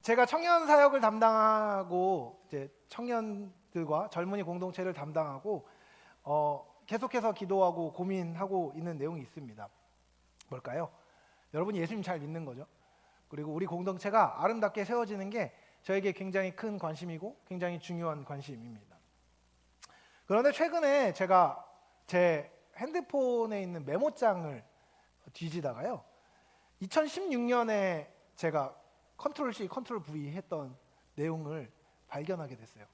제가 청년 사역을 담당하고 이제 청년들과 젊은이 공동체를 담당하고 계속해서 기도하고 고민하고 있는 내용이 있습니다. 뭘까요? 여러분이 예수님 잘 믿는 거죠. 그리고 우리 공동체가 아름답게 세워지는 게 저에게 굉장히 큰 관심이고 굉장히 중요한 관심입니다. 그런데 최근에 제가 제 핸드폰에 있는 메모장을 뒤지다가요, 2016년에 제가 컨트롤 C, 컨트롤 V 했던 내용을 발견하게 됐어요.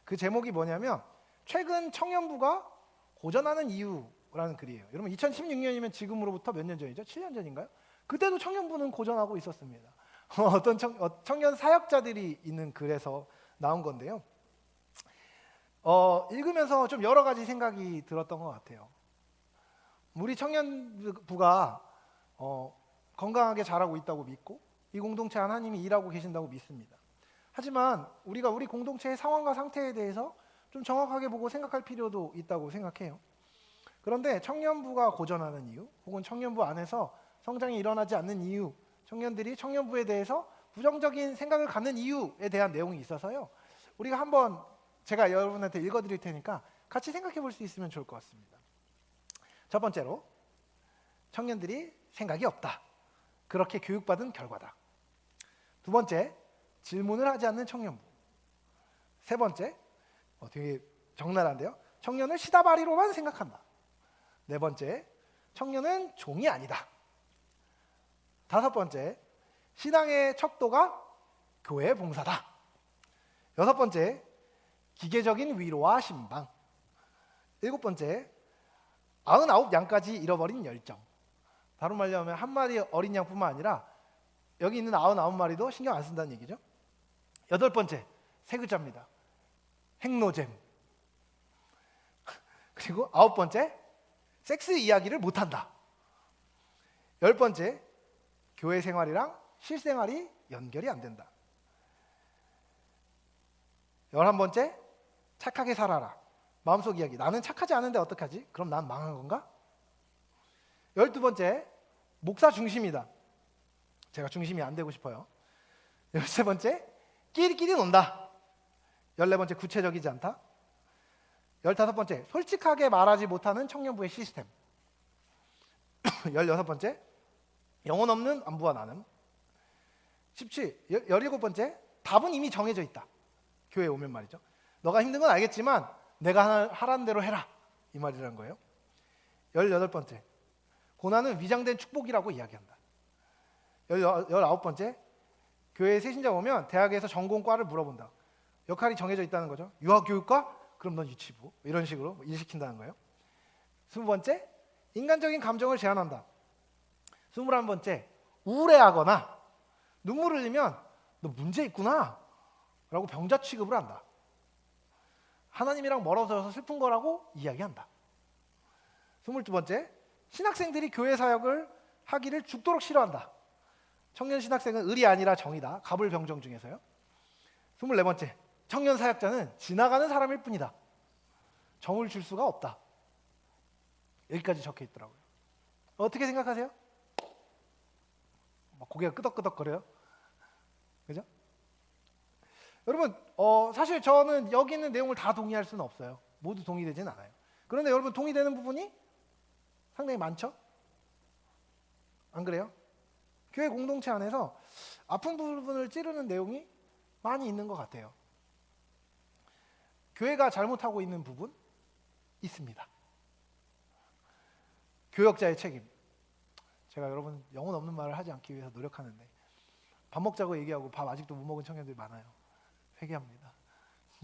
그 제목이 뭐냐면 최근 청년부가 고전하는 이유라는 글이에요. 여러분 2016년이면 지금으로부터 몇 년 전이죠? 7년 전인가요? 그때도 청년부는 고전하고 있었습니다. 어떤 청년 사역자들이 있는 글에서 나온 건데요. 읽으면서 좀 여러 가지 생각이 들었던 것 같아요. 우리 청년부가 건강하게 자라고 있다고 믿고 이 공동체 하나님이 일하고 계신다고 믿습니다. 하지만 우리가 우리 공동체의 상황과 상태에 대해서 좀 정확하게 보고 생각할 필요도 있다고 생각해요. 그런데 청년부가 고전하는 이유, 혹은 청년부 안에서 성장이 일어나지 않는 이유, 청년들이 청년부에 대해서 부정적인 생각을 갖는 이유에 대한 내용이 있어서요, 우리가 한번 제가 여러분한테 읽어드릴 테니까 같이 생각해 볼 수 있으면 좋을 것 같습니다. 첫 번째로, 청년들이 생각이 없다. 그렇게 교육받은 결과다. 두 번째, 질문을 하지 않는 청년부. 세 번째, 되게 적나라한데요, 청년을 시다바리로만 생각한다. 네 번째, 청년은 종이 아니다. 다섯 번째, 신앙의 척도가 교회 봉사다. 여섯 번째, 기계적인 위로와 신방. 일곱 번째, 99양까지 잃어버린 열정. 다른 말로 하면 한 마리 어린 양뿐만 아니라 여기 있는 99마리도 신경 안 쓴다는 얘기죠. 여덟 번째, 세 글자입니다. 핵노잼. 그리고 아홉 번째, 섹스 이야기를 못한다. 열 번째, 교회 생활이랑 실생활이 연결이 안 된다. 11번째, 착하게 살아라. 마음속 이야기. 나는 착하지 않은데 어떡하지? 그럼 난 망한 건가? 12번째, 목사 중심이다. 제가 중심이 안 되고 싶어요. 13번째, 끼리끼리 논다. 14번째, 구체적이지 않다. 15번째, 솔직하게 말하지 못하는 청년부의 시스템. 16번째, 영혼 없는 안부와 나눔. 17번째, 답은 이미 정해져 있다. 교회에 오면 말이죠. 너가 힘든 건 알겠지만 내가 하라는 대로 해라. 이 말이라는 거예요. 18번째, 고난은 위장된 축복이라고 이야기한다. 19번째, 교회에 새신자 오면 대학에서 전공과를 물어본다. 역할이 정해져 있다는 거죠. 유아교육과? 그럼 넌 유치부. 이런 식으로 일시킨다는 거예요. 20번째, 인간적인 감정을 제한한다. 21번째, 우울해하거나 눈물을 흘리면 너 문제 있구나 라고 병자 취급을 한다. 하나님이랑 멀어져서 슬픈 거라고 이야기한다. 22번째, 신학생들이 교회 사역을 하기를 죽도록 싫어한다. 청년 신학생은 을이 아니라 정이다. 갑을병정 중에서요. 24번째, 청년 사역자는 지나가는 사람일 뿐이다. 정을 줄 수가 없다. 여기까지 적혀 있더라고요. 어떻게 생각하세요? 고개가 끄덕끄덕거려요. 그죠? 여러분, 사실 저는 여기 있는 내용을 다 동의할 수는 없어요. 모두 동의되진 않아요. 그런데 여러분, 동의되는 부분이 상당히 많죠? 안 그래요? 교회 공동체 안에서 아픈 부분을 찌르는 내용이 많이 있는 것 같아요. 교회가 잘못하고 있는 부분 있습니다. 교역자의 책임. 제가 여러분 영혼 없는 말을 하지 않기 위해서 노력하는데 밥 먹자고 얘기하고 밥 아직도 못 먹은 청년들이 많아요. 회개합니다.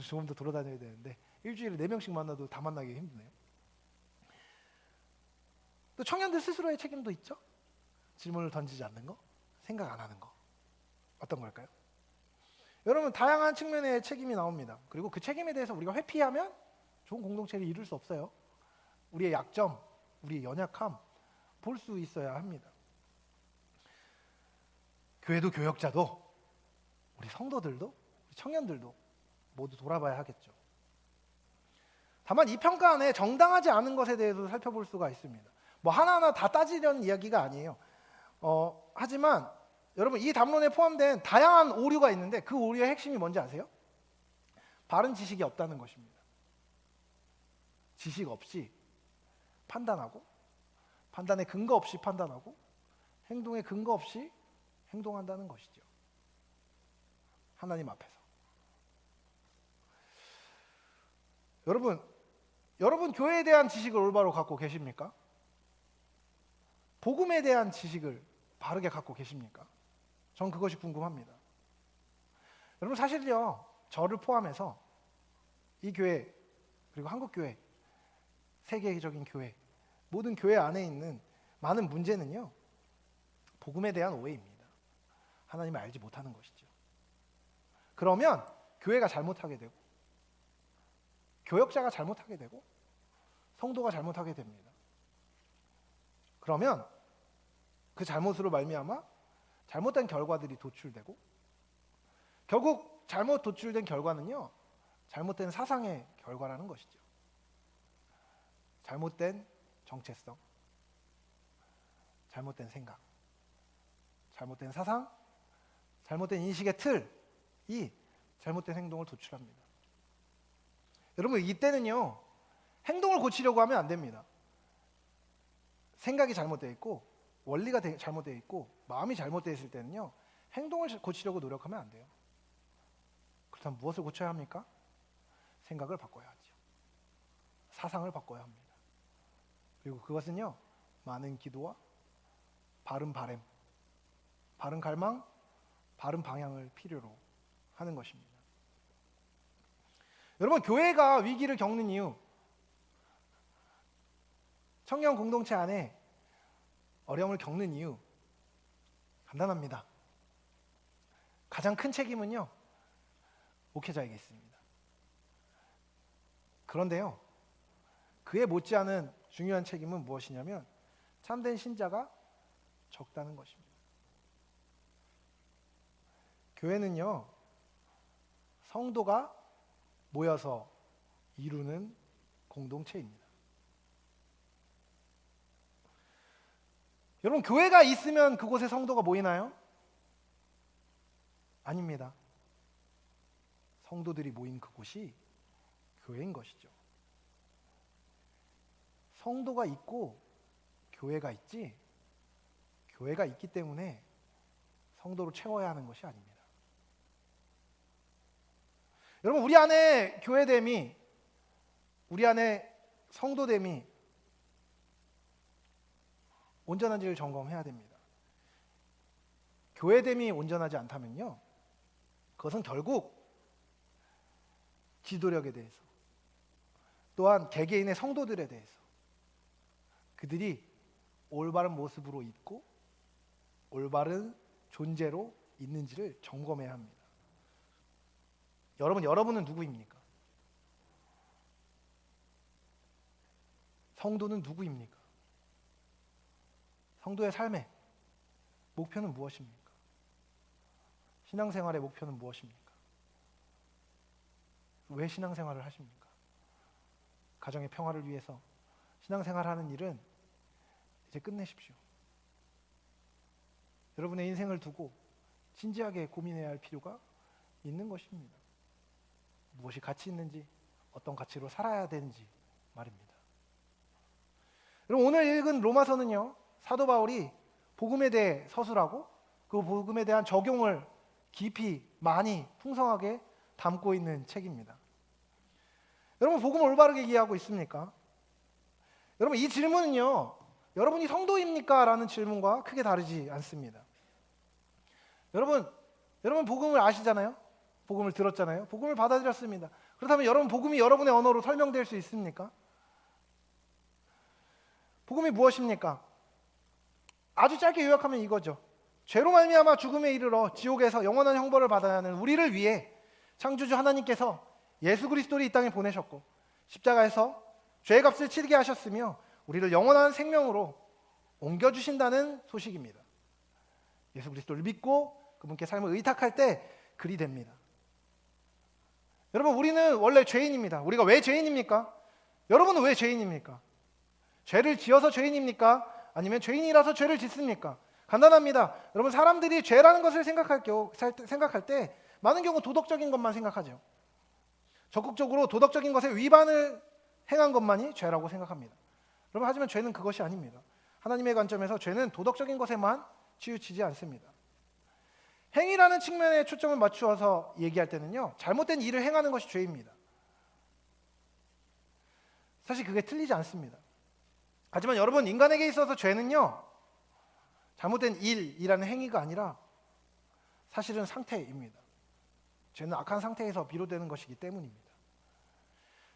조금 더 돌아다녀야 되는데 일주일에 4명씩 만나도 다 만나기 힘드네요. 또 청년들 스스로의 책임도 있죠. 질문을 던지지 않는 거, 생각 안 하는 거. 어떤 걸까요? 여러분, 다양한 측면의 책임이 나옵니다. 그리고 그 책임에 대해서 우리가 회피하면 좋은 공동체를 이룰 수 없어요. 우리의 약점, 우리의 연약함 볼 수 있어야 합니다. 교회도 교역자도 우리 성도들도 우리 청년들도 모두 돌아봐야 하겠죠. 다만 이 평가 안에 정당하지 않은 것에 대해서 살펴볼 수가 있습니다. 뭐 하나하나 다 따지려는 이야기가 아니에요. 하지만 여러분 이 담론에 포함된 다양한 오류가 있는데 그 오류의 핵심이 뭔지 아세요? 바른 지식이 없다는 것입니다. 지식 없이 판단하고, 판단의 근거 없이 판단하고, 행동의 근거 없이 행동한다는 것이죠. 하나님 앞에서. 여러분 교회에 대한 지식을 올바로 갖고 계십니까? 복음에 대한 지식을 바르게 갖고 계십니까? 전 그것이 궁금합니다. 여러분 사실요, 저를 포함해서 이 교회 그리고 한국 교회, 세계적인 교회, 모든 교회 안에 있는 많은 문제는요, 복음에 대한 오해입니다. 하나님을 알지 못하는 것이죠. 그러면 교회가 잘못하게 되고, 교역자가 잘못하게 되고, 성도가 잘못하게 됩니다. 그러면 그 잘못으로 말미암아 잘못된 결과들이 도출되고, 결국 잘못 도출된 결과는요, 잘못된 사상의 결과라는 것이죠. 잘못된 정체성, 잘못된 생각, 잘못된 사상, 잘못된 인식의 틀이 잘못된 행동을 도출합니다. 여러분 이때는요, 행동을 고치려고 하면 안 됩니다. 생각이 잘못되어 있고, 원리가 잘못되어 있고, 마음이 잘못되어 있을 때는요, 행동을 고치려고 노력하면 안 돼요. 그렇다면 무엇을 고쳐야 합니까? 생각을 바꿔야 하죠. 사상을 바꿔야 합니다. 그리고 그것은요, 많은 기도와 바른 바램, 바른 갈망, 바른 방향을 필요로 하는 것입니다. 여러분 교회가 위기를 겪는 이유, 청년 공동체 안에 어려움을 겪는 이유 간단합니다. 가장 큰 책임은요, 목회자에게 있습니다. 그런데요, 그에 못지않은 중요한 책임은 무엇이냐면 참된 신자가 적다는 것입니다. 교회는요, 성도가 모여서 이루는 공동체입니다. 여러분 교회가 있으면 그곳에 성도가 모이나요? 아닙니다. 성도들이 모인 그곳이 교회인 것이죠. 성도가 있고 교회가 있지, 교회가 있기 때문에 성도로 채워야 하는 것이 아닙니다. 여러분 우리 안에 교회됨이, 우리 안에 성도됨이 온전한지를 점검해야 됩니다. 교회됨이 온전하지 않다면요, 그것은 결국 지도력에 대해서, 또한 개개인의 성도들에 대해서 그들이 올바른 모습으로 있고 올바른 존재로 있는지를 점검해야 합니다. 여러분은 누구입니까? 성도는 누구입니까? 성도의 삶의 목표는 무엇입니까? 신앙생활의 목표는 무엇입니까? 왜 신앙생활을 하십니까? 가정의 평화를 위해서 신앙생활하는 일은 이제 끝내십시오. 여러분의 인생을 두고 진지하게 고민해야 할 필요가 있는 것입니다. 무엇이 가치 있는지, 어떤 가치로 살아야 되는지 말입니다. 여러분 오늘 읽은 로마서는요, 사도 바울이 복음에 대해 서술하고 그 복음에 대한 적용을 깊이 많이 풍성하게 담고 있는 책입니다. 여러분 복음을 올바르게 이해하고 있습니까? 여러분 이 질문은요, 여러분이 성도입니까? 라는 질문과 크게 다르지 않습니다. 여러분 복음을 아시잖아요? 복음을 들었잖아요? 복음을 받아들였습니다. 그렇다면 여러분 복음이 여러분의 언어로 설명될 수 있습니까? 복음이 무엇입니까? 아주 짧게 요약하면 이거죠. 죄로 말미암아 죽음에 이르러 지옥에서 영원한 형벌을 받아야 하는 우리를 위해 창조주 하나님께서 예수 그리스도를 이 땅에 보내셨고 십자가에서 죄의 값을 치르게 하셨으며 우리를 영원한 생명으로 옮겨주신다는 소식입니다. 예수 그리스도를 믿고 그분께 삶을 의탁할 때 그리 됩니다. 여러분 우리는 원래 죄인입니다. 우리가 왜 죄인입니까? 여러분은 왜 죄인입니까? 죄를 지어서 죄인입니까? 아니면 죄인이라서 죄를 짓습니까? 간단합니다. 여러분, 사람들이 죄라는 것을 생각할 때 많은 경우 도덕적인 것만 생각하죠. 적극적으로 도덕적인 것에 위반을 행한 것만이 죄라고 생각합니다. 여러분, 하지만 죄는 그것이 아닙니다. 하나님의 관점에서 죄는 도덕적인 것에만 치우치지 않습니다. 행위라는 측면에 초점을 맞추어서 얘기할 때는요, 잘못된 일을 행하는 것이 죄입니다. 사실 그게 틀리지 않습니다. 하지만 여러분, 인간에게 있어서 죄는요, 잘못된 일이라는 행위가 아니라 사실은 상태입니다. 죄는 악한 상태에서 비롯되는 것이기 때문입니다.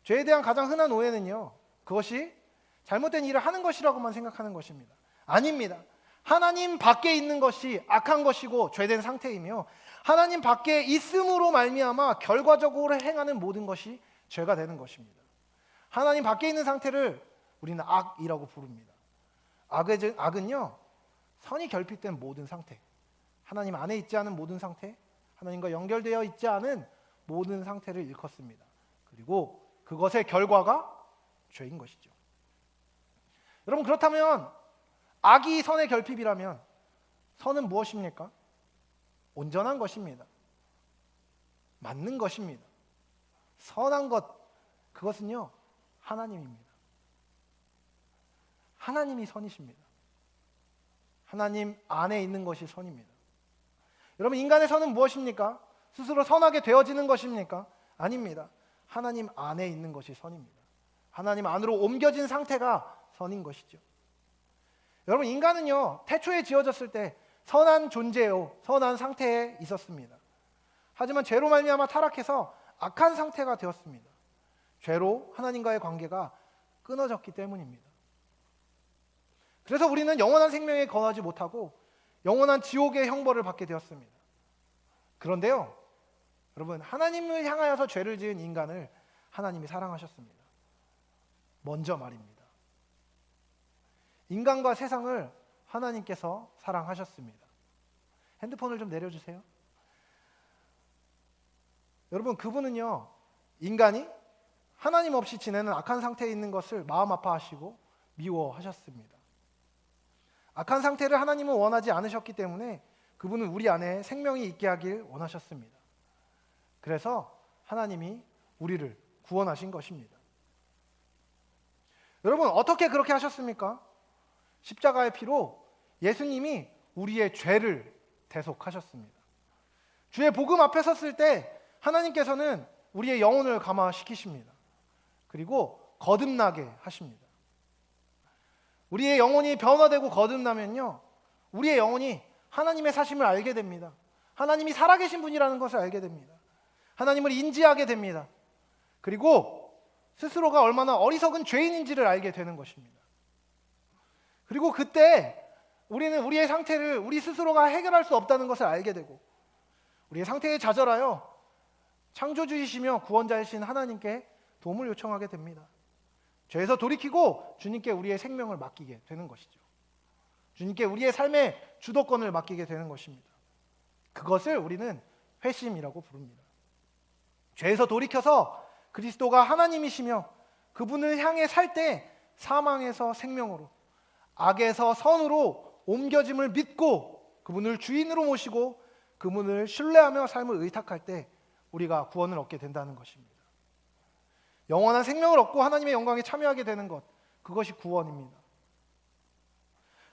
죄에 대한 가장 흔한 오해는요, 그것이 잘못된 일을 하는 것이라고만 생각하는 것입니다. 아닙니다. 하나님 밖에 있는 것이 악한 것이고 죄된 상태이며, 하나님 밖에 있음으로 말미암아 결과적으로 행하는 모든 것이 죄가 되는 것입니다. 하나님 밖에 있는 상태를 우리는 악이라고 부릅니다. 악은요, 선이 결핍된 모든 상태, 하나님 안에 있지 않은 모든 상태, 하나님과 연결되어 있지 않은 모든 상태를 일컫습니다. 그리고 그것의 결과가 죄인 것이죠. 여러분, 그렇다면 악이 선의 결핍이라면 선은 무엇입니까? 온전한 것입니다. 맞는 것입니다. 선한 것, 그것은요, 하나님입니다. 하나님이 선이십니다. 하나님 안에 있는 것이 선입니다. 여러분, 인간의 선은 무엇입니까? 스스로 선하게 되어지는 것입니까? 아닙니다. 하나님 안에 있는 것이 선입니다. 하나님 안으로 옮겨진 상태가 선인 것이죠. 여러분, 인간은요, 태초에 지어졌을 때 선한 존재요, 선한 상태에 있었습니다. 하지만 죄로 말미암아 타락해서 악한 상태가 되었습니다. 죄로 하나님과의 관계가 끊어졌기 때문입니다. 그래서 우리는 영원한 생명에 거하지 못하고 영원한 지옥의 형벌을 받게 되었습니다. 그런데요, 여러분, 하나님을 향하여서 죄를 지은 인간을 하나님이 사랑하셨습니다. 먼저 말입니다. 인간과 세상을 하나님께서 사랑하셨습니다. 핸드폰을 좀 내려주세요. 여러분, 그분은요, 인간이 하나님 없이 지내는 악한 상태에 있는 것을 마음 아파하시고 미워하셨습니다. 악한 상태를 하나님은 원하지 않으셨기 때문에 그분은 우리 안에 생명이 있게 하길 원하셨습니다. 그래서 하나님이 우리를 구원하신 것입니다. 여러분, 어떻게 그렇게 하셨습니까? 십자가의 피로 예수님이 우리의 죄를 대속하셨습니다. 주의 복음 앞에 섰을 때 하나님께서는 우리의 영혼을 감화시키십니다. 그리고 거듭나게 하십니다. 우리의 영혼이 변화되고 거듭나면요, 우리의 영혼이 하나님의 사심을 알게 됩니다. 하나님이 살아계신 분이라는 것을 알게 됩니다. 하나님을 인지하게 됩니다. 그리고 스스로가 얼마나 어리석은 죄인인지를 알게 되는 것입니다. 그리고 그때 우리는 우리의 상태를 우리 스스로가 해결할 수 없다는 것을 알게 되고, 우리의 상태에 좌절하여 창조주이시며 구원자이신 하나님께 도움을 요청하게 됩니다. 죄에서 돌이키고 주님께 우리의 생명을 맡기게 되는 것이죠. 주님께 우리의 삶의 주도권을 맡기게 되는 것입니다. 그것을 우리는 회심이라고 부릅니다. 죄에서 돌이켜서 그리스도가 하나님이시며 그분을 향해 살 때 사망에서 생명으로, 악에서 선으로 옮겨짐을 믿고 그분을 주인으로 모시고 그분을 신뢰하며 삶을 의탁할 때 우리가 구원을 얻게 된다는 것입니다. 영원한 생명을 얻고 하나님의 영광에 참여하게 되는 것, 그것이 구원입니다.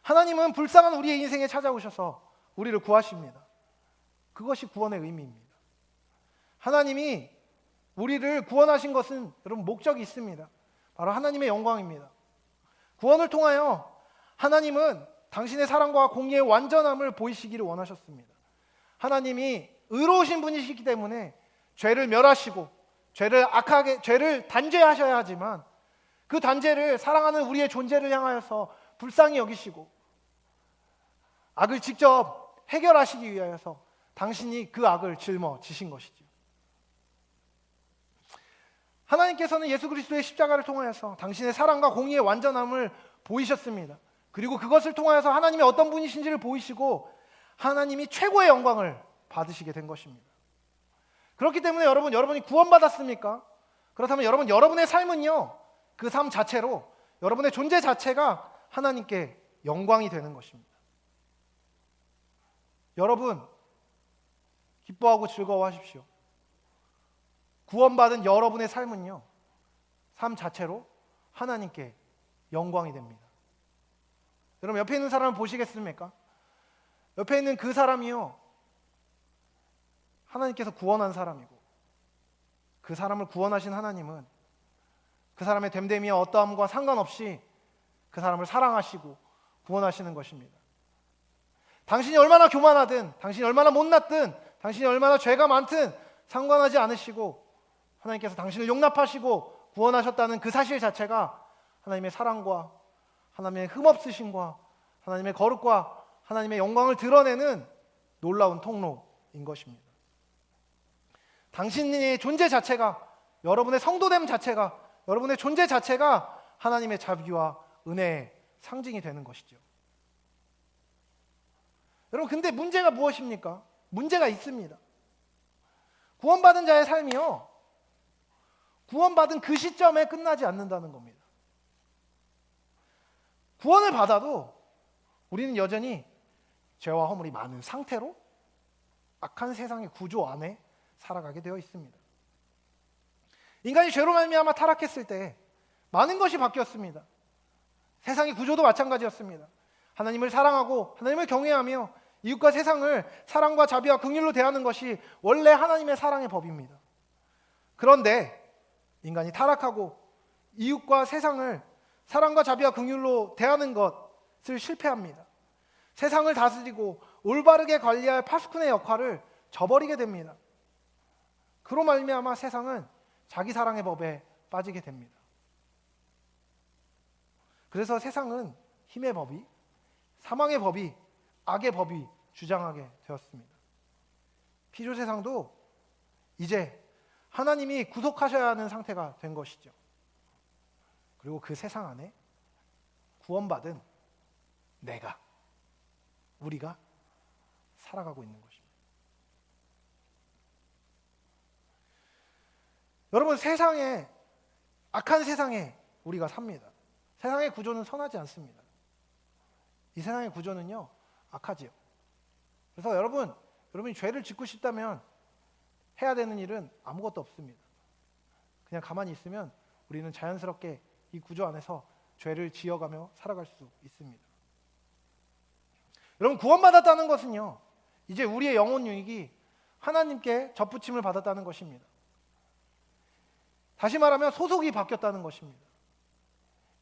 하나님은 불쌍한 우리의 인생에 찾아오셔서 우리를 구하십니다. 그것이 구원의 의미입니다. 하나님이 우리를 구원하신 것은 여러분 목적이 있습니다. 바로 하나님의 영광입니다. 구원을 통하여 하나님은 당신의 사랑과 공의의 완전함을 보이시기를 원하셨습니다. 하나님이 의로우신 분이시기 때문에 죄를 멸하시고 죄를 단죄하셔야 하지만 그 단죄를 사랑하는 우리의 존재를 향하여서 불쌍히 여기시고 악을 직접 해결하시기 위하여서 당신이 그 악을 짊어지신 것이죠. 하나님께서는 예수 그리스도의 십자가를 통하여서 당신의 사랑과 공의의 완전함을 보이셨습니다. 그리고 그것을 통하여서 하나님이 어떤 분이신지를 보이시고 하나님이 최고의 영광을 받으시게 된 것입니다. 그렇기 때문에 여러분이 구원받았습니까? 그렇다면 여러분의 삶은요, 그 삶 자체로 여러분의 존재 자체가 하나님께 영광이 되는 것입니다. 여러분 기뻐하고 즐거워하십시오. 구원받은 여러분의 삶은요, 삶 자체로 하나님께 영광이 됩니다. 여러분 옆에 있는 사람을 보시겠습니까? 옆에 있는 그 사람이요, 하나님께서 구원한 사람이고, 그 사람을 구원하신 하나님은 그 사람의 됨됨이와 어떠함과 상관없이 그 사람을 사랑하시고 구원하시는 것입니다. 당신이 얼마나 교만하든, 당신이 얼마나 못났든, 당신이 얼마나 죄가 많든 상관하지 않으시고 하나님께서 당신을 용납하시고 구원하셨다는 그 사실 자체가 하나님의 사랑과 하나님의 흠없으심과 하나님의 거룩과 하나님의 영광을 드러내는 놀라운 통로인 것입니다. 당신의 존재 자체가, 여러분의 성도됨 자체가, 여러분의 존재 자체가 하나님의 자비와 은혜의 상징이 되는 것이죠. 여러분 근데 문제가 무엇입니까? 문제가 있습니다. 구원받은 자의 삶이요, 구원받은 그 시점에 끝나지 않는다는 겁니다. 구원을 받아도 우리는 여전히 죄와 허물이 많은 상태로 악한 세상의 구조 안에 살아가게 되어 있습니다. 인간이 죄로 말미암아 타락했을 때 많은 것이 바뀌었습니다. 세상의 구조도 마찬가지였습니다. 하나님을 사랑하고 하나님을 경외하며 이웃과 세상을 사랑과 자비와 긍휼로 대하는 것이 원래 하나님의 사랑의 법입니다. 그런데 인간이 타락하고 이웃과 세상을 사랑과 자비와 긍휼로 대하는 것을 실패합니다. 세상을 다스리고 올바르게 관리할 파수꾼의 역할을 저버리게 됩니다. 그로 말미암아 세상은 자기 사랑의 법에 빠지게 됩니다. 그래서 세상은 힘의 법이, 사망의 법이, 악의 법이 주장하게 되었습니다. 피조 세상도 이제 하나님이 구속하셔야 하는 상태가 된 것이죠. 그리고 그 세상 안에 구원받은 우리가 살아가고 있는 것입니다. 여러분 세상에, 악한 세상에 우리가 삽니다. 세상의 구조는 선하지 않습니다. 이 세상의 구조는요, 악하지요. 그래서 여러분이 죄를 짓고 싶다면 해야 되는 일은 아무것도 없습니다. 그냥 가만히 있으면 우리는 자연스럽게 이 구조 안에서 죄를 지어가며 살아갈 수 있습니다. 여러분 구원받았다는 것은요, 이제 우리의 영혼 유익이 하나님께 접붙임을 받았다는 것입니다. 다시 말하면 소속이 바뀌었다는 것입니다.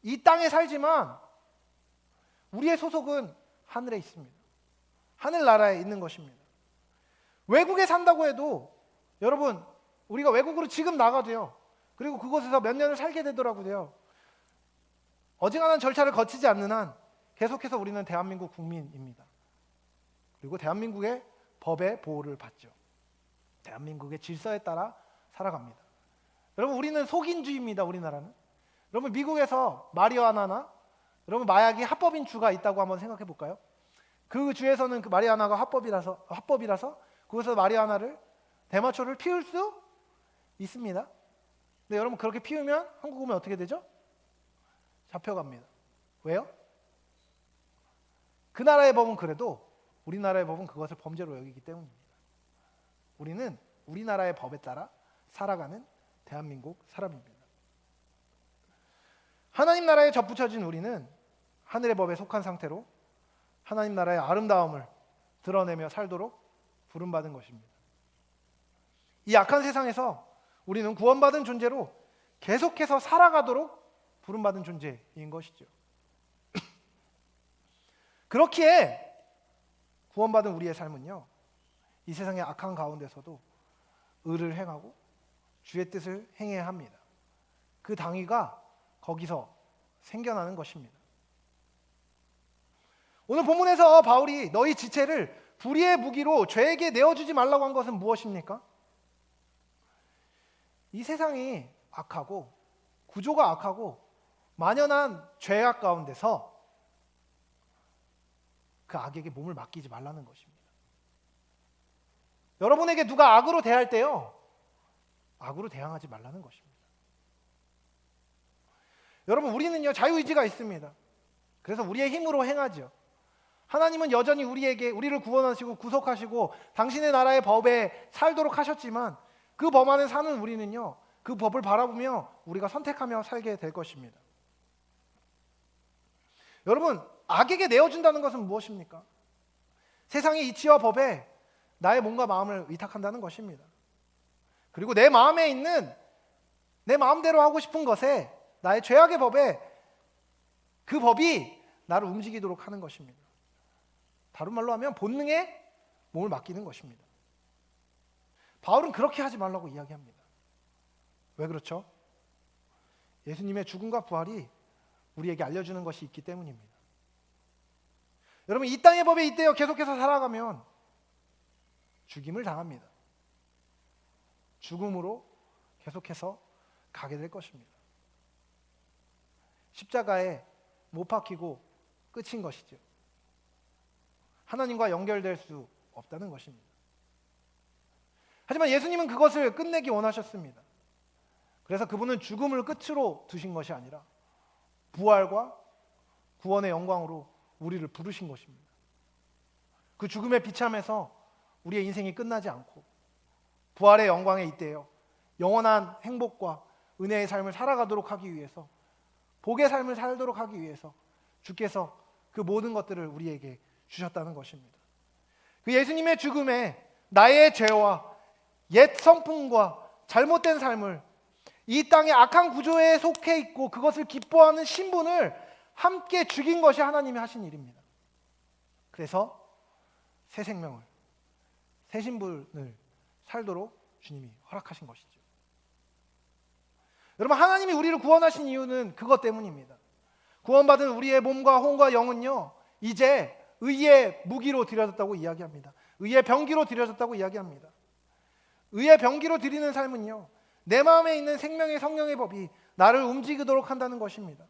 이 땅에 살지만 우리의 소속은 하늘에 있습니다. 하늘나라에 있는 것입니다. 외국에 산다고 해도 여러분 우리가 외국으로 지금 나가도요, 그리고 그곳에서 몇 년을 살게 되더라고요, 어지간한 절차를 거치지 않는 한 계속해서 우리는 대한민국 국민입니다. 그리고 대한민국의 법의 보호를 받죠. 대한민국의 질서에 따라 살아갑니다. 여러분 우리는 속인주의입니다. 우리나라는. 여러분 미국에서 마리화나나 여러분 마약이 합법인 주가 있다고 한번 생각해 볼까요? 그 주에서는 그 마리화나가 합법이라서 그곳에서 마리화나를, 대마초를 피울 수 있습니다. 근데 여러분 그렇게 피우면 한국 오면 어떻게 되죠? 잡혀갑니다. 왜요? 그 나라의 법은 그래도 우리나라의 법은 그것을 범죄로 여기기 때문입니다. 우리는 우리나라의 법에 따라 살아가는 대한민국 사람입니다. 하나님 나라에 접붙여진 우리는 하늘의 법에 속한 상태로 하나님 나라의 아름다움을 드러내며 살도록 부름받은 것입니다. 이 악한 세상에서 우리는 구원받은 존재로 계속해서 살아가도록 부름받은 존재인 것이죠. 그렇기에 구원받은 우리의 삶은요, 이 세상의 악한 가운데서도 의를 행하고 주의 뜻을 행해야 합니다. 그 당위가 거기서 생겨나는 것입니다. 오늘 본문에서 바울이 너희 지체를 불의의 무기로 죄에게 내어주지 말라고 한 것은 무엇입니까? 이 세상이 악하고 구조가 악하고 만연한 죄악 가운데서 그 악에게 몸을 맡기지 말라는 것입니다. 여러분에게 누가 악으로 대할 때요, 악으로 대항하지 말라는 것입니다. 여러분 우리는요 자유의지가 있습니다. 그래서 우리의 힘으로 행하죠. 하나님은 여전히 우리를 구원하시고 구속하시고 당신의 나라의 법에 살도록 하셨지만 그 법 안에 사는 우리는요, 그 법을 바라보며 우리가 선택하며 살게 될 것입니다. 여러분, 악에게 내어준다는 것은 무엇입니까? 세상의 이치와 법에 나의 몸과 마음을 위탁한다는 것입니다. 그리고 내 마음에 있는 내 마음대로 하고 싶은 것에, 나의 죄악의 법에 그 법이 나를 움직이도록 하는 것입니다. 다른 말로 하면 본능에 몸을 맡기는 것입니다. 바울은 그렇게 하지 말라고 이야기합니다. 왜 그렇죠? 예수님의 죽음과 부활이 우리에게 알려주는 것이 있기 때문입니다. 여러분, 이 땅의 법에 있대요 계속해서 살아가면 죽임을 당합니다. 죽음으로 계속해서 가게 될 것입니다. 십자가에 못 박히고 끝인 것이죠. 하나님과 연결될 수 없다는 것입니다. 하지만 예수님은 그것을 끝내기 원하셨습니다. 그래서 그분은 죽음을 끝으로 두신 것이 아니라 부활과 구원의 영광으로 우리를 부르신 것입니다. 그 죽음의 비참에서 우리의 인생이 끝나지 않고 부활의 영광에 있대요 영원한 행복과 은혜의 삶을 살아가도록 하기 위해서, 복의 삶을 살도록 하기 위해서 주께서 그 모든 것들을 우리에게 주셨다는 것입니다. 그 예수님의 죽음에 나의 죄와 옛 성품과 잘못된 삶을, 이 땅의 악한 구조에 속해 있고 그것을 기뻐하는 신분을 함께 죽인 것이 하나님이 하신 일입니다. 그래서 새 생명을, 새 신분을 살도록 주님이 허락하신 것이죠. 여러분, 하나님이 우리를 구원하신 이유는 그것 때문입니다. 구원받은 우리의 몸과 혼과 영은요, 이제 의의 무기로 드려졌다고 이야기합니다. 의의 병기로 드려졌다고 이야기합니다. 의의 병기로 드리는 삶은요, 내 마음에 있는 생명의 성령의 법이 나를 움직이도록 한다는 것입니다.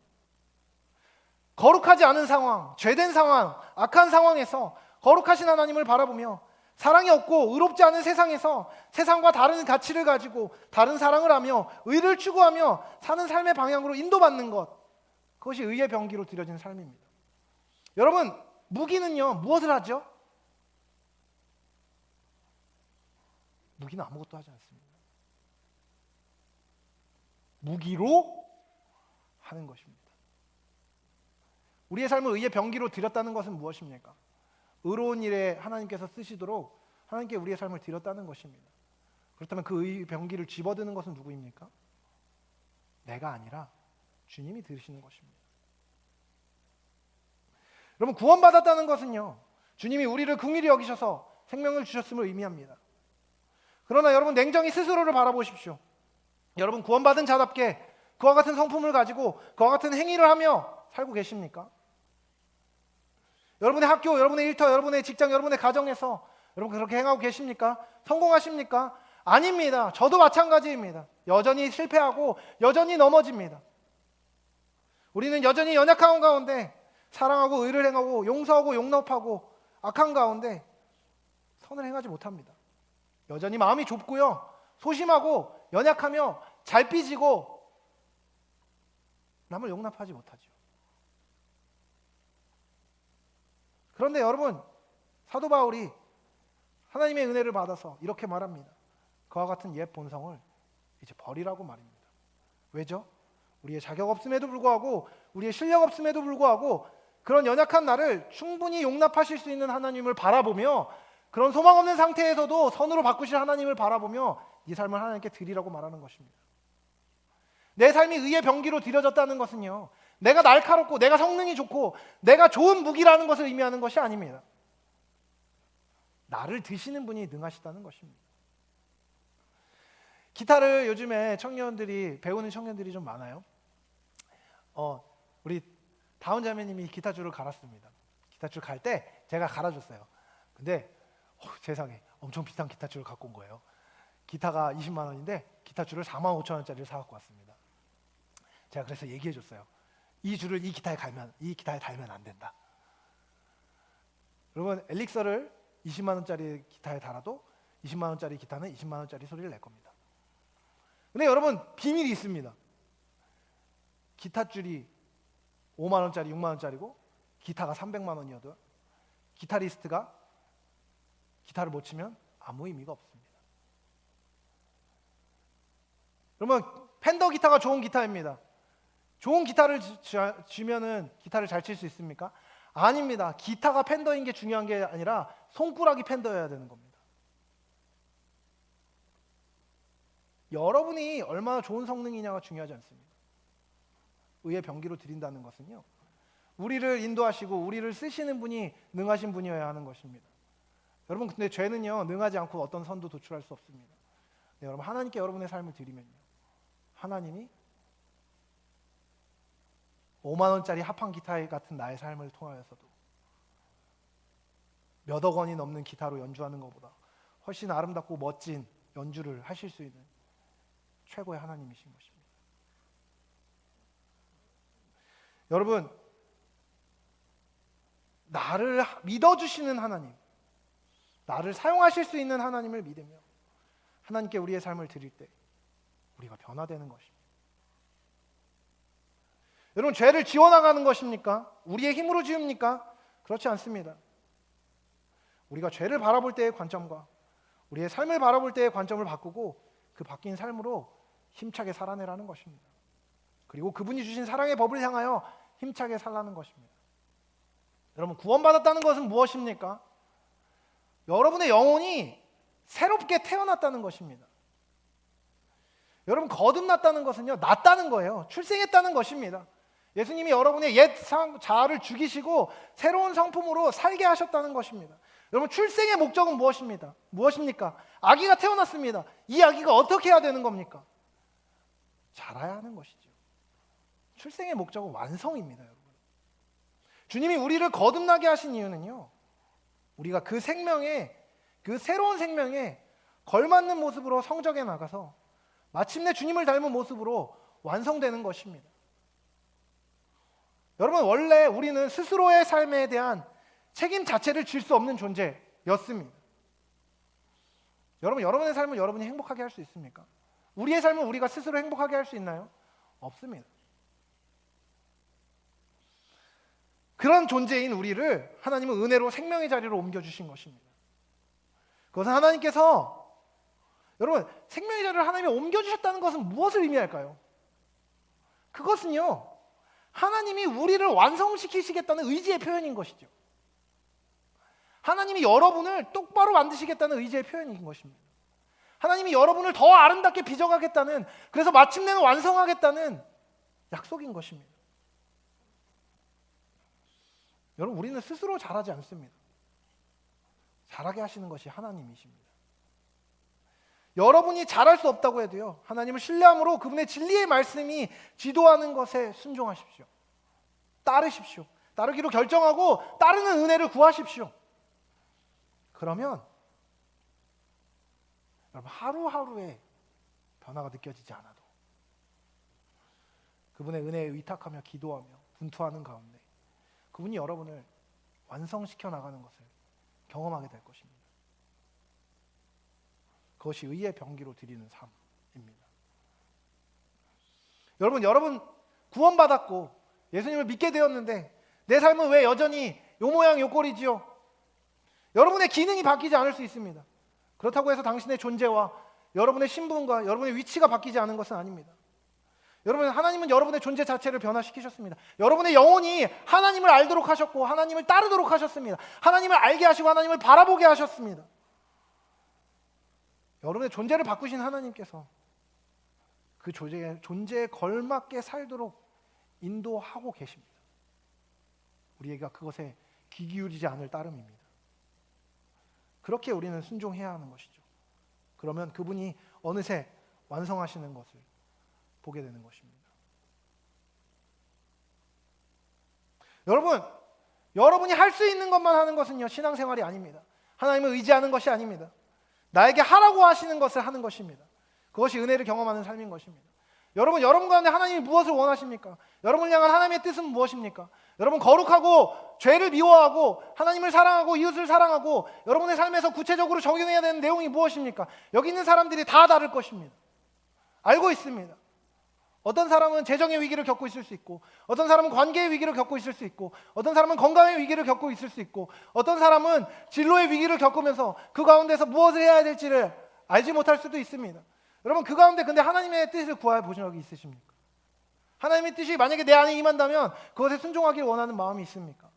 거룩하지 않은 상황, 죄된 상황, 악한 상황에서 거룩하신 하나님을 바라보며 사랑이 없고 의롭지 않은 세상에서 세상과 다른 가치를 가지고 다른 사랑을 하며 의를 추구하며 사는 삶의 방향으로 인도받는 것, 그것이 의의 병기로 드려진 삶입니다. 여러분, 무기는요 무엇을 하죠? 무기는 아무것도 하지 않습니다. 무기로 하는 것입니다. 우리의 삶을 의의 병기로 드렸다는 것은 무엇입니까? 의로운 일에 하나님께서 쓰시도록 하나님께 우리의 삶을 드렸다는 것입니다. 그렇다면 그 의의 병기를 집어드는 것은 누구입니까? 내가 아니라 주님이 들으시는 것입니다. 여러분, 구원받았다는 것은요, 주님이 우리를 긍휼히 여기셔서 생명을 주셨음을 의미합니다. 그러나 여러분, 냉정히 스스로를 바라보십시오. 여러분, 구원받은 자답게 그와 같은 성품을 가지고 그와 같은 행위를 하며 살고 계십니까? 여러분의 학교, 여러분의 일터, 여러분의 직장, 여러분의 가정에서 여러분 그렇게 행하고 계십니까? 성공하십니까? 아닙니다. 저도 마찬가지입니다. 여전히 실패하고 여전히 넘어집니다. 우리는 여전히 연약한 가운데 사랑하고 의를 행하고 용서하고 용납하고 악한 가운데 선을 행하지 못합니다. 여전히 마음이 좁고요, 소심하고 연약하며 잘 삐지고 남을 용납하지 못하죠. 그런데 여러분, 사도 바울이 하나님의 은혜를 받아서 이렇게 말합니다. 그와 같은 옛 본성을 이제 버리라고 말입니다. 왜죠? 우리의 자격 없음에도 불구하고, 우리의 실력 없음에도 불구하고 그런 연약한 나를 충분히 용납하실 수 있는 하나님을 바라보며, 그런 소망 없는 상태에서도 선으로 바꾸실 하나님을 바라보며 이 삶을 하나님께 드리라고 말하는 것입니다. 내 삶이 의의 병기로 드려졌다는 것은요, 내가 날카롭고 내가 성능이 좋고 내가 좋은 무기라는 것을 의미하는 것이 아닙니다. 나를 드시는 분이 능하시다는 것입니다. 기타를 요즘에 배우는 청년들이 좀 많아요. 우리 다운 자매님이 기타줄을 갈았습니다. 기타줄 갈 때 제가 갈아줬어요. 근데 세상에 엄청 비싼 기타줄을 갖고 온 거예요. 기타가 20만 원인데 기타줄을 4만 5천 원짜리를 사갖고 왔습니다. 제가 그래서 얘기해줬어요. 이 줄을 이 기타에 달면 안 된다. 여러분, 엘릭서를 20만 원짜리 기타에 달아도 20만 원짜리 기타는 20만 원짜리 소리를 낼 겁니다. 근데 여러분, 비밀이 있습니다. 기타줄이 5만 원짜리, 6만 원짜리고 기타가 300만 원이어도 기타리스트가 기타를 못 치면 아무 의미가 없습니다. 그러면 펜더 기타가 좋은 기타입니다. 좋은 기타를 주면은 기타를 잘 칠 수 있습니까? 아닙니다. 기타가 펜더인 게 중요한 게 아니라 손가락이 펜더여야 되는 겁니다. 여러분이 얼마나 좋은 성능이냐가 중요하지 않습니다. 의의 병기로 드린다는 것은요, 우리를 인도하시고 우리를 쓰시는 분이 능하신 분이어야 하는 것입니다. 여러분, 근데 죄는요 능하지 않고 어떤 선도 도출할 수 없습니다. 네, 여러분, 하나님께 여러분의 삶을 드리면요, 하나님이 5만 원짜리 합판 기타 같은 나의 삶을 통하여서도 몇억 원이 넘는 기타로 연주하는 것보다 훨씬 아름답고 멋진 연주를 하실 수 있는 최고의 하나님이신 것입니다. 여러분, 나를 믿어주시는 하나님, 나를 사용하실 수 있는 하나님을 믿으며 하나님께 우리의 삶을 드릴 때 우리가 변화되는 것입니다. 여러분, 죄를 지워나가는 것입니까? 우리의 힘으로 지웁니까? 그렇지 않습니다. 우리가 죄를 바라볼 때의 관점과 우리의 삶을 바라볼 때의 관점을 바꾸고 그 바뀐 삶으로 힘차게 살아내라는 것입니다. 그리고 그분이 주신 사랑의 법을 향하여 힘차게 살라는 것입니다. 여러분, 구원받았다는 것은 무엇입니까? 여러분의 영혼이 새롭게 태어났다는 것입니다. 여러분, 거듭났다는 것은요, 낫다는 거예요. 출생했다는 것입니다. 예수님이 여러분의 옛 자아를 죽이시고 새로운 성품으로 살게 하셨다는 것입니다. 여러분, 출생의 목적은 무엇입니까? 아기가 태어났습니다. 이 아기가 어떻게 해야 되는 겁니까? 자라야 하는 것이죠. 출생의 목적은 완성입니다, 여러분. 주님이 우리를 거듭나게 하신 이유는요, 우리가 그 생명에, 그 새로운 생명에 걸맞는 모습으로 성적에 나가서 마침내 주님을 닮은 모습으로 완성되는 것입니다. 여러분, 원래 우리는 스스로의 삶에 대한 책임 자체를 질 수 없는 존재였습니다. 여러분, 여러분의 삶을 여러분이 행복하게 할 수 있습니까? 우리의 삶을 우리가 스스로 행복하게 할 수 있나요? 없습니다. 그런 존재인 우리를 하나님은 은혜로 생명의 자리로 옮겨주신 것입니다. 그것은 하나님께서, 여러분, 생명의 자리를 하나님이 옮겨주셨다는 것은 무엇을 의미할까요? 그것은요, 하나님이 우리를 완성시키시겠다는 의지의 표현인 것이죠. 하나님이 여러분을 똑바로 만드시겠다는 의지의 표현인 것입니다. 하나님이 여러분을 더 아름답게 빚어가겠다는, 그래서 마침내는 완성하겠다는 약속인 것입니다. 여러분, 우리는 스스로 잘하지 않습니다. 잘하게 하시는 것이 하나님이십니다. 여러분이 잘할 수 없다고 해도요, 하나님을 신뢰함으로 그분의 진리의 말씀이 지도하는 것에 순종하십시오. 따르십시오. 따르기로 결정하고 따르는 은혜를 구하십시오. 그러면 여러분, 하루하루의 변화가 느껴지지 않아도 그분의 은혜에 의탁하며 기도하며 분투하는 가운데 그분이 여러분을 완성시켜 나가는 것을 경험하게 될 것입니다. 그것이 의의 병기로 드리는 삶입니다. 여러분 구원받았고 예수님을 믿게 되었는데 내 삶은 왜 여전히 요 모양 요 꼴이지요? 여러분의 기능이 바뀌지 않을 수 있습니다. 그렇다고 해서 당신의 존재와 여러분의 신분과 여러분의 위치가 바뀌지 않은 것은 아닙니다. 여러분, 하나님은 여러분의 존재 자체를 변화시키셨습니다. 여러분의 영혼이 하나님을 알도록 하셨고 하나님을 따르도록 하셨습니다. 하나님을 알게 하시고 하나님을 바라보게 하셨습니다. 여러분의 존재를 바꾸신 하나님께서 그 존재에 걸맞게 살도록 인도하고 계십니다. 우리가 그것에 귀 기울이지 않을 따름입니다. 그렇게 우리는 순종해야 하는 것이죠. 그러면 그분이 어느새 완성하시는 것을 보게 되는 것입니다. 여러분이 할 수 있는 것만 하는 것은요, 신앙생활이 아닙니다. 하나님을 의지하는 것이 아닙니다. 나에게 하라고 하시는 것을 하는 것입니다. 그것이 은혜를 경험하는 삶인 것입니다. 여러분 가운데 하나님이 무엇을 원하십니까? 여러분을 향한 하나님의 뜻은 무엇입니까? 여러분, 거룩하고 죄를 미워하고 하나님을 사랑하고 이웃을 사랑하고 여러분의 삶에서 구체적으로 적용해야 되는 내용이 무엇입니까? 여기 있는 사람들이 다 다를 것입니다. 알고 있습니다. 어떤 사람은 재정의 위기를 겪고 있을 수 있고, 어떤 사람은 관계의 위기를 겪고 있을 수 있고, 어떤 사람은 건강의 위기를 겪고 있을 수 있고, 어떤 사람은 진로의 위기를 겪으면서 그 가운데서 무엇을 해야 될지를 알지 못할 수도 있습니다. 여러분, 그 가운데 근데 하나님의 뜻을 구해 보신 적이 있으십니까? 하나님의 뜻이 만약에 내 안에 임한다면 그것에 순종하기를 원하는 마음이 있습니까?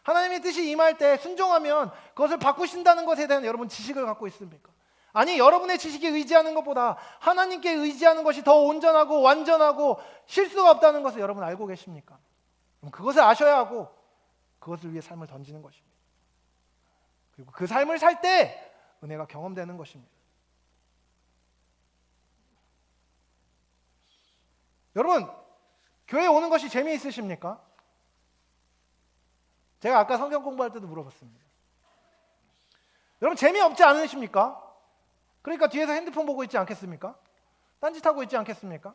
하나님의 뜻이 임할 때 순종하면 그것을 바꾸신다는 것에 대한 여러분 지식을 갖고 있습니까? 아니, 여러분의 지식에 의지하는 것보다 하나님께 의지하는 것이 더 온전하고 완전하고 실수가 없다는 것을 여러분 알고 계십니까? 그럼 그것을 아셔야 하고 그것을 위해 삶을 던지는 것입니다. 그리고 그 삶을 살 때 은혜가 경험되는 것입니다. 여러분, 교회에 오는 것이 재미있으십니까? 제가 아까 성경 공부할 때도 물어봤습니다. 여러분, 재미없지 않으십니까? 그러니까 뒤에서 핸드폰 보고 있지 않겠습니까? 딴짓하고 있지 않겠습니까?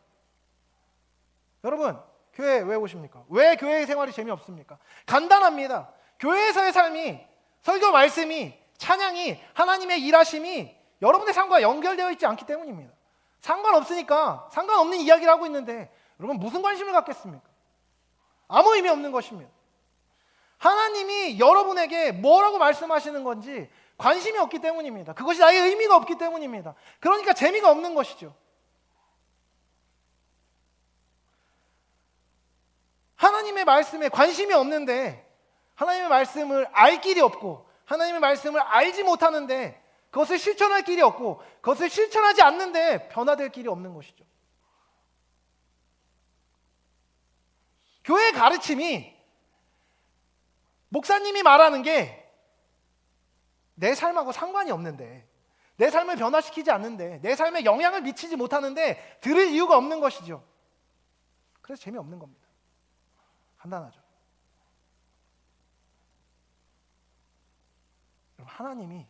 여러분, 교회 왜 오십니까? 왜 교회 생활이 재미없습니까? 간단합니다. 교회에서의 삶이, 설교 말씀이, 찬양이, 하나님의 일하심이 여러분의 삶과 연결되어 있지 않기 때문입니다. 상관없으니까 상관없는 이야기를 하고 있는데 여러분 무슨 관심을 갖겠습니까? 아무 의미 없는 것입니다. 하나님이 여러분에게 뭐라고 말씀하시는 건지 관심이 없기 때문입니다. 그것이 나의 의미가 없기 때문입니다. 그러니까 재미가 없는 것이죠. 하나님의 말씀에 관심이 없는데 하나님의 말씀을 알 길이 없고 하나님의 말씀을 알지 못하는데 그것을 실천할 길이 없고 그것을 실천하지 않는데 변화될 길이 없는 것이죠. 교회의 가르침이 목사님이 말하는 게 내 삶하고 상관이 없는데 내 삶을 변화시키지 않는데 내 삶에 영향을 미치지 못하는데 들을 이유가 없는 것이죠. 그래서 재미없는 겁니다. 간단하죠. 여러분, 하나님이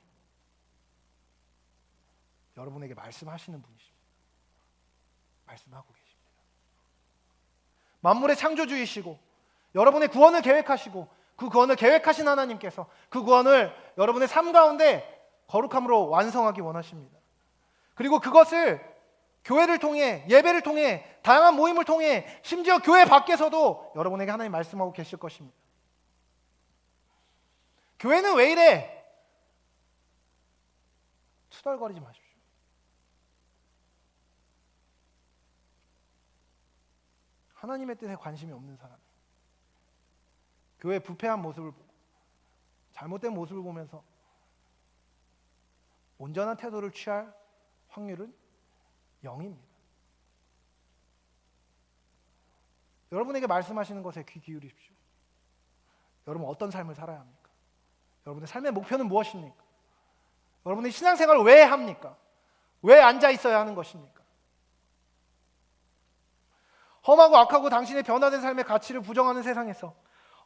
여러분에게 말씀하시는 분이십니다. 말씀하고 계십니다. 만물의 창조주이시고 여러분의 구원을 계획하시고 그 구원을 계획하신 하나님께서 그 구원을 여러분의 삶 가운데 거룩함으로 완성하기 원하십니다. 그리고 그것을 교회를 통해, 예배를 통해, 다양한 모임을 통해, 심지어 교회 밖에서도 여러분에게 하나님 말씀하고 계실 것입니다. 교회는 왜 이래? 투덜거리지 마십시오. 하나님의 뜻에 관심이 없는 사람, 교회의 부패한 모습을 보고 잘못된 모습을 보면서 온전한 태도를 취할 확률은 0입니다. 여러분에게 말씀하시는 것에 귀 기울이십시오. 여러분 어떤 삶을 살아야 합니까? 여러분의 삶의 목표는 무엇입니까? 여러분의 신앙생활을 왜 합니까? 왜 앉아 있어야 하는 것입니까? 험하고 악하고 당신의 변화된 삶의 가치를 부정하는 세상에서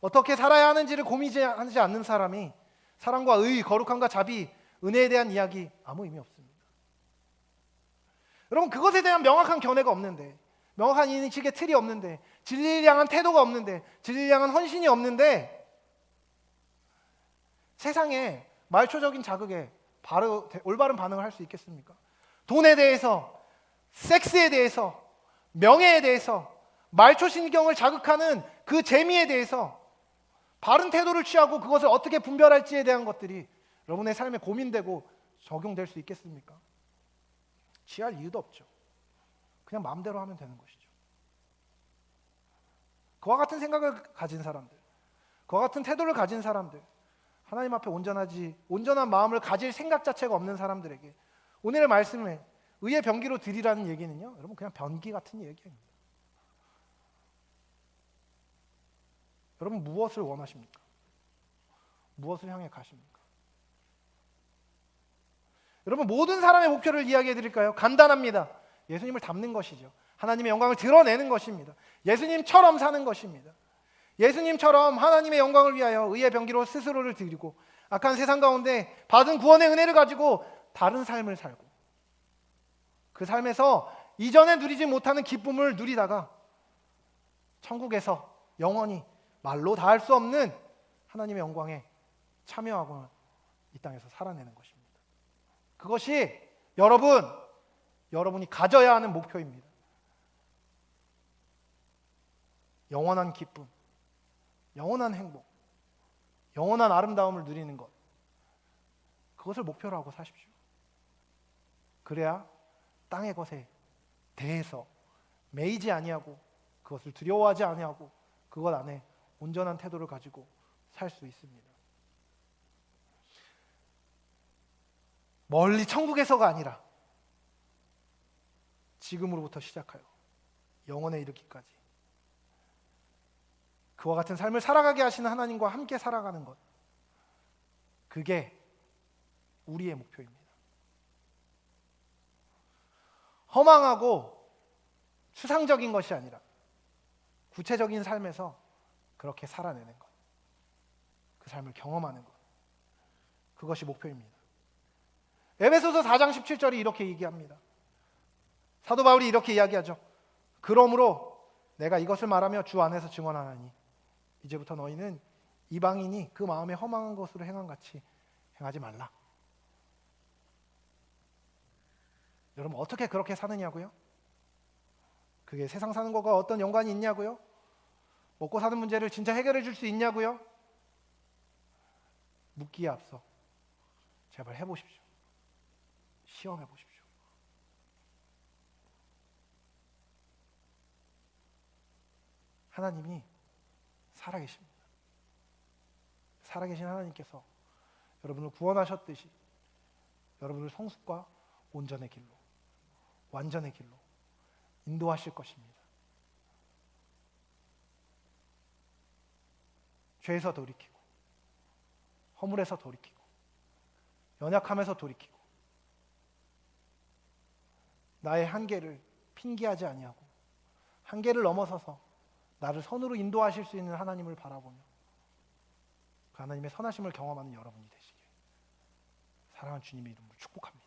어떻게 살아야 하는지를 고민하지 않는 사람이 사랑과 의, 거룩함과 자비, 은혜에 대한 이야기 아무 의미 없습니다. 여러분 그것에 대한 명확한 견해가 없는데 명확한 인식의 틀이 없는데 진리를 향한 태도가 없는데 진리를 향한 헌신이 없는데 세상에 말초적인 자극에 바로 올바른 반응을 할 수 있겠습니까? 돈에 대해서, 섹스에 대해서, 명예에 대해서 말초신경을 자극하는 그 재미에 대해서 바른 태도를 취하고 그것을 어떻게 분별할지에 대한 것들이 여러분의 삶에 고민되고 적용될 수 있겠습니까? 취할 이유도 없죠. 그냥 마음대로 하면 되는 것이죠. 그와 같은 생각을 가진 사람들, 그와 같은 태도를 가진 사람들, 하나님 앞에 온전한 마음을 가질 생각 자체가 없는 사람들에게 오늘의 말씀을 의의 변기로 드리라는 얘기는요, 여러분 그냥 변기 같은 얘기입니다. 여러분 무엇을 원하십니까? 무엇을 향해 가십니까? 여러분 모든 사람의 목표를 이야기해 드릴까요? 간단합니다. 예수님을 닮는 것이죠. 하나님의 영광을 드러내는 것입니다. 예수님처럼 사는 것입니다. 예수님처럼 하나님의 영광을 위하여 의의 변기로 스스로를 드리고 악한 세상 가운데 받은 구원의 은혜를 가지고 다른 삶을 살고 그 삶에서 이전에 누리지 못하는 기쁨을 누리다가 천국에서 영원히 말로 다 할 수 없는 하나님의 영광에 참여하고 이 땅에서 살아내는 것입니다. 그것이 여러분이 가져야 하는 목표입니다. 영원한 기쁨, 영원한 행복, 영원한 아름다움을 누리는 것, 그것을 목표로 하고 사십시오. 그래야 땅의 것에 대해서 매이지 아니하고 그것을 두려워하지 아니하고 그것 안에 온전한 태도를 가지고 살 수 있습니다. 멀리 천국에서가 아니라 지금으로부터 시작하여 영원에 이르기까지 그와 같은 삶을 살아가게 하시는 하나님과 함께 살아가는 것, 그게 우리의 목표입니다. 허망하고 추상적인 것이 아니라 구체적인 삶에서 그렇게 살아내는 것, 그 삶을 경험하는 것, 그것이 목표입니다. 에베소서 4장 17절이 이렇게 얘기합니다. 사도 바울이 이렇게 이야기하죠. 그러므로 내가 이것을 말하며 주 안에서 증언하나니 이제부터 너희는 이방인이 그 마음에 허망한 것으로 행한 같이 행하지 말라. 여러분, 어떻게 그렇게 사느냐고요? 그게 세상 사는 것과 어떤 연관이 있냐고요? 먹고 사는 문제를 진짜 해결해 줄 수 있냐고요? 묻기에 앞서 제발 해보십시오. 시험해 보십시오. 하나님이 살아계십니다. 살아계신 하나님께서 여러분을 구원하셨듯이 여러분을 성숙과 온전의 길로, 완전의 길로 인도하실 것입니다. 죄에서 돌이키고, 허물에서 돌이키고, 연약함에서 돌이키고, 나의 한계를 핑계하지 아니하고 한계를 넘어서서 나를 선으로 인도하실 수 있는 하나님을 바라보며 그 하나님의 선하심을 경험하는 여러분이 되시길 사랑하는 주님의 이름으로 축복합니다.